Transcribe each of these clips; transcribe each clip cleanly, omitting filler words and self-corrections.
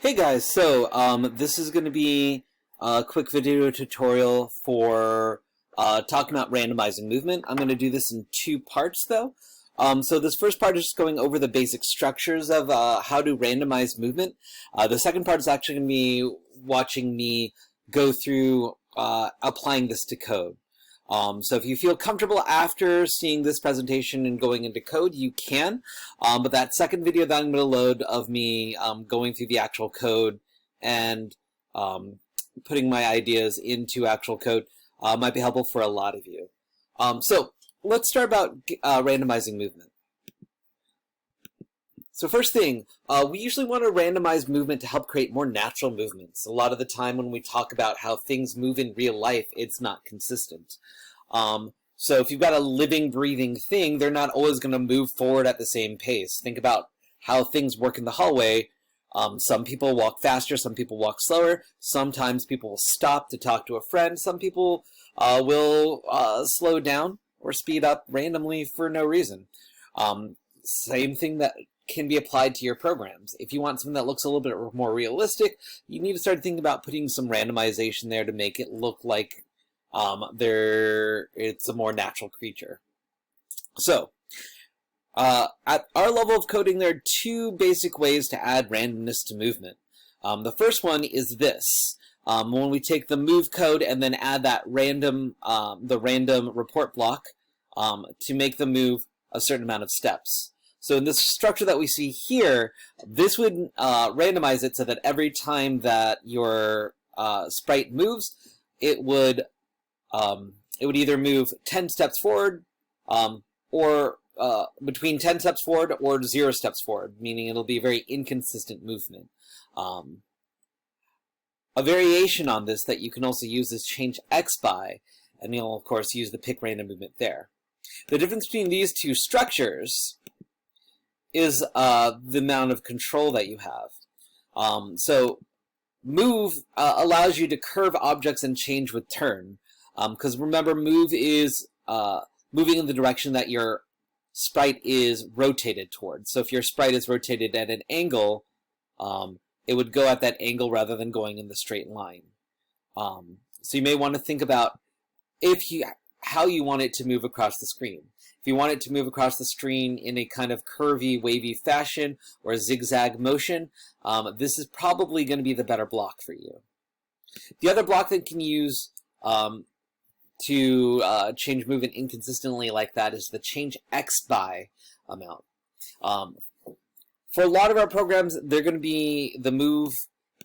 Hey guys, so this is going to be a quick video tutorial for talking about randomizing movement. I'm going to do this in two parts though. So this first part is just going over the basic structures of how to randomize movement. The second part is actually going to be watching me go through applying this to code. So if you feel comfortable after seeing this presentation and going into code, you can. But that second video that I'm going to load of me going through the actual code and putting my ideas into actual code might be helpful for a lot of you. So let's start about randomizing movement. So first thing, we usually want to randomize movement to help create more natural movements. A lot of the time when we talk about how things move in real life, it's not consistent. So if you've got a living, breathing thing, they're not always going to move forward at the same pace. Think about how things work in the hallway. Some people walk faster, some people walk slower. Sometimes people will stop to talk to a friend. Some people will slow down or speed up randomly for no reason. Same thing that can be applied to your programs. If you want something that looks a little bit more realistic, you need to start thinking about putting some randomization there to make it look like it's a more natural creature. So, at our level of coding, there are two basic ways to add randomness to movement. The first one is this. When we take the move code and then add that the random report block to make the move a certain amount of steps. So in this structure that we see here, this would randomize it so that every time that your sprite moves, it would either move 10 steps forward or between 10 steps forward or 0 steps forward, meaning it'll be a very inconsistent movement. A variation on this that you can also use is change x by, and you'll of course use the pick random movement there. The difference between these two structures is the amount of control that you have. So move allows you to curve objects and change with turn. Because remember, move is moving in the direction that your sprite is rotated towards. So if your sprite is rotated at an angle, it would go at that angle rather than going in the straight line. So you may want to think about how you want it to move across the screen. If you want it to move across the screen in a kind of curvy, wavy fashion or a zigzag motion, this is probably going to be the better block for you. The other block that you can use to change movement inconsistently like that is the change x by amount. For a lot of our programs, they're going to be the move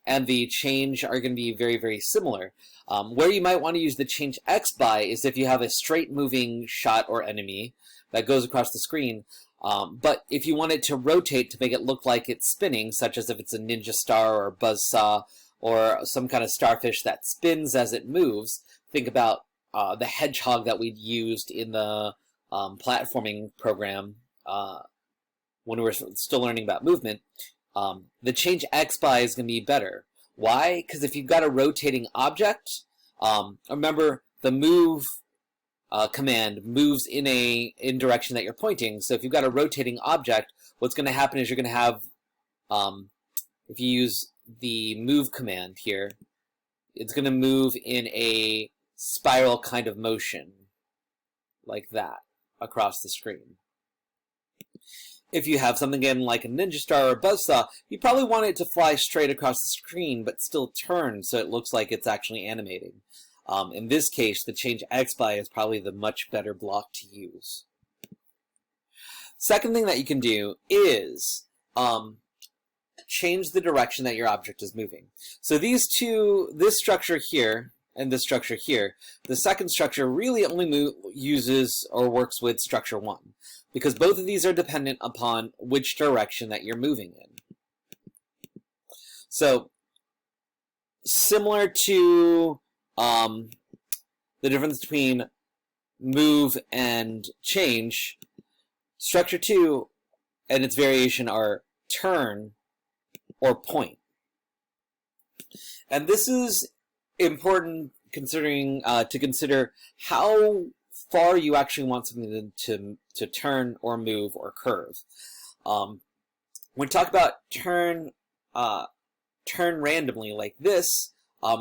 and the change are going to be very, very similar. Where you might want to use the change x by is if you have a straight moving shot or enemy that goes across the screen, but if you want it to rotate to make it look like it's spinning, such as if it's a ninja star or a buzzsaw or some kind of starfish that spins as it moves, think about the hedgehog that we'd used in the platforming program when we were still learning about movement. The change x by is going to be better. Why? Because if you've got a rotating object, remember the move command moves in direction that you're pointing. So if you've got a rotating object, what's going to happen is you're going to have, if you use the move command here, it's going to move in a spiral kind of motion, like that, across the screen. If you have something again like a ninja star or a buzzsaw, you probably want it to fly straight across the screen but still turn so it looks like it's actually animating. In this case, the change x by is probably the much better block to use. Second thing that you can do is change the direction that your object is moving. So these two, this structure here and this structure here, the second structure really only uses or works with structure 1. Because both of these are dependent upon which direction that you're moving in. So, similar to the difference between move and change, structure 2 and its variation are turn or point. And this is important considering to consider how far you actually want something to turn or move or curve. When we talk about turn turn randomly like this,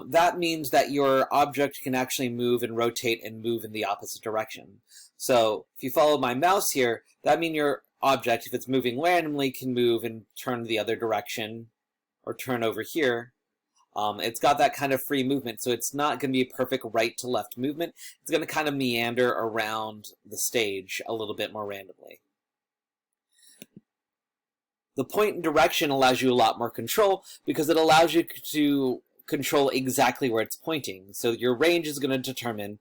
that means that your object can actually move and rotate and move in the opposite direction. So if you follow my mouse here, that means your object, if it's moving randomly, can move and turn the other direction or turn over here. It's got that kind of free movement, so it's not going to be a perfect right to left movement. It's going to kind of meander around the stage a little bit more randomly. The point and direction allows you a lot more control because it allows you to control exactly where it's pointing. So your range is going to determine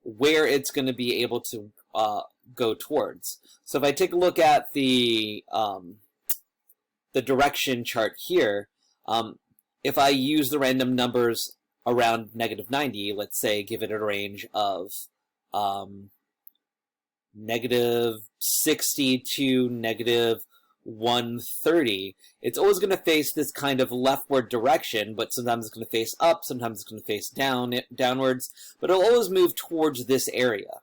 where it's going to be able to go towards. So if I take a look at the direction chart here, if I use the random numbers around -90, let's say give it a range of -60 to -130, it's always going to face this kind of leftward direction, but sometimes it's going to face up, sometimes it's going to face downwards, but it'll always move towards this area.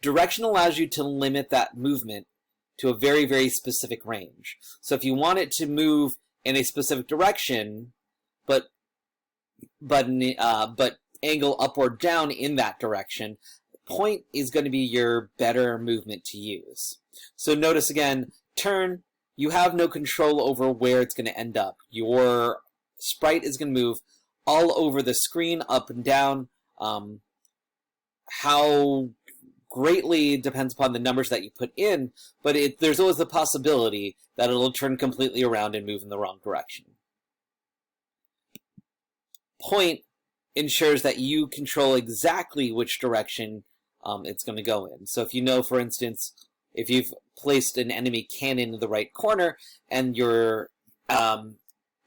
Direction allows you to limit that movement to a very, very specific range. So if you want it to move in a specific direction, but angle up or down in that direction, point is going to be your better movement to use. So notice again, turn, you have no control over where it's going to end up. Your sprite is going to move all over the screen, up and down. How greatly depends upon the numbers that you put in, but there's always the possibility that it'll turn completely around and move in the wrong direction. Point ensures that you control exactly which direction it's going to go in. So if you know, for instance, if you've placed an enemy cannon in the right corner and your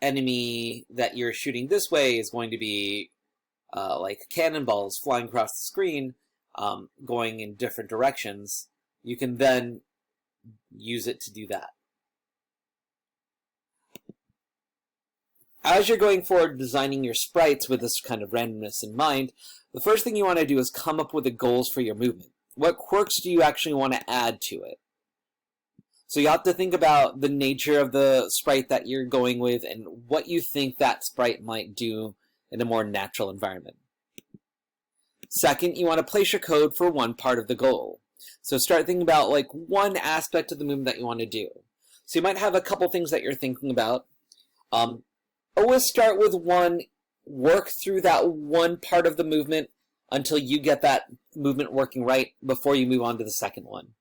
enemy that you're shooting this way is going to be like cannonballs flying across the screen, going in different directions, you can then use it to do that. As you're going forward designing your sprites with this kind of randomness in mind, the first thing you want to do is come up with the goals for your movement. What quirks do you actually want to add to it? So you have to think about the nature of the sprite that you're going with and what you think that sprite might do in a more natural environment. Second, you want to place your code for one part of the goal. So start thinking about like one aspect of the movement that you want to do. So you might have a couple things that you're thinking about. Always start with one, work through that one part of the movement until you get that movement working right before you move on to the second one.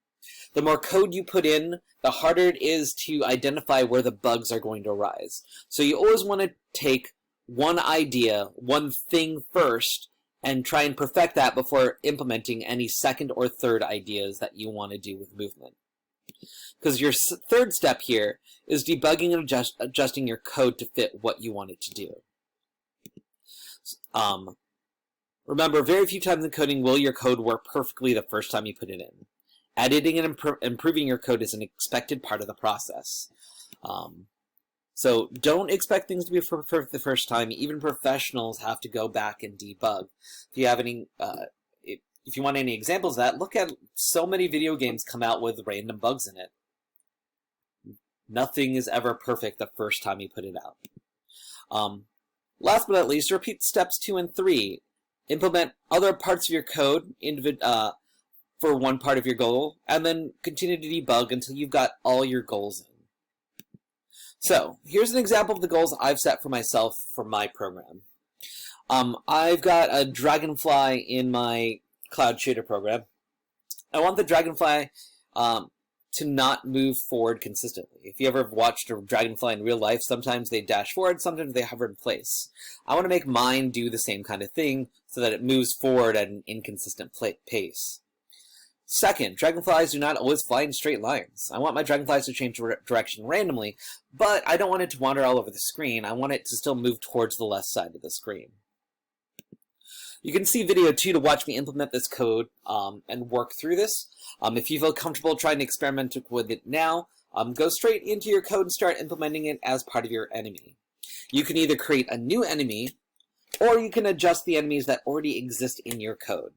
The more code you put in, the harder it is to identify where the bugs are going to arise. So you always want to take one idea, one thing first, and try and perfect that before implementing any second or third ideas that you want to do with movement. Because your third step here is debugging and adjusting your code to fit what you want it to do. Remember, very few times in coding will your code work perfectly the first time you put it in. Editing and improving your code is an expected part of the process. So don't expect things to be perfect the first time. Even professionals have to go back and debug. If you have any, if you want any examples of that, look at so many video games come out with random bugs in it. Nothing is ever perfect the first time you put it out. Last but not least, repeat steps 2 and 3. Implement other parts of your code for one part of your goal, and then continue to debug until you've got all your goals in. So, here's an example of the goals I've set for myself for my program. I've got a dragonfly in my cloud shooter program. I want the dragonfly to not move forward consistently. If you ever watched a dragonfly in real life, sometimes they dash forward, sometimes they hover in place. I want to make mine do the same kind of thing so that it moves forward at an inconsistent pace. Second, dragonflies do not always fly in straight lines. I want my dragonflies to change direction randomly, but I don't want it to wander all over the screen. I want it to still move towards the left side of the screen. You can see video 2 to watch me implement this code and work through this. If you feel comfortable trying to experiment with it now, go straight into your code and start implementing it as part of your enemy. You can either create a new enemy, or you can adjust the enemies that already exist in your code.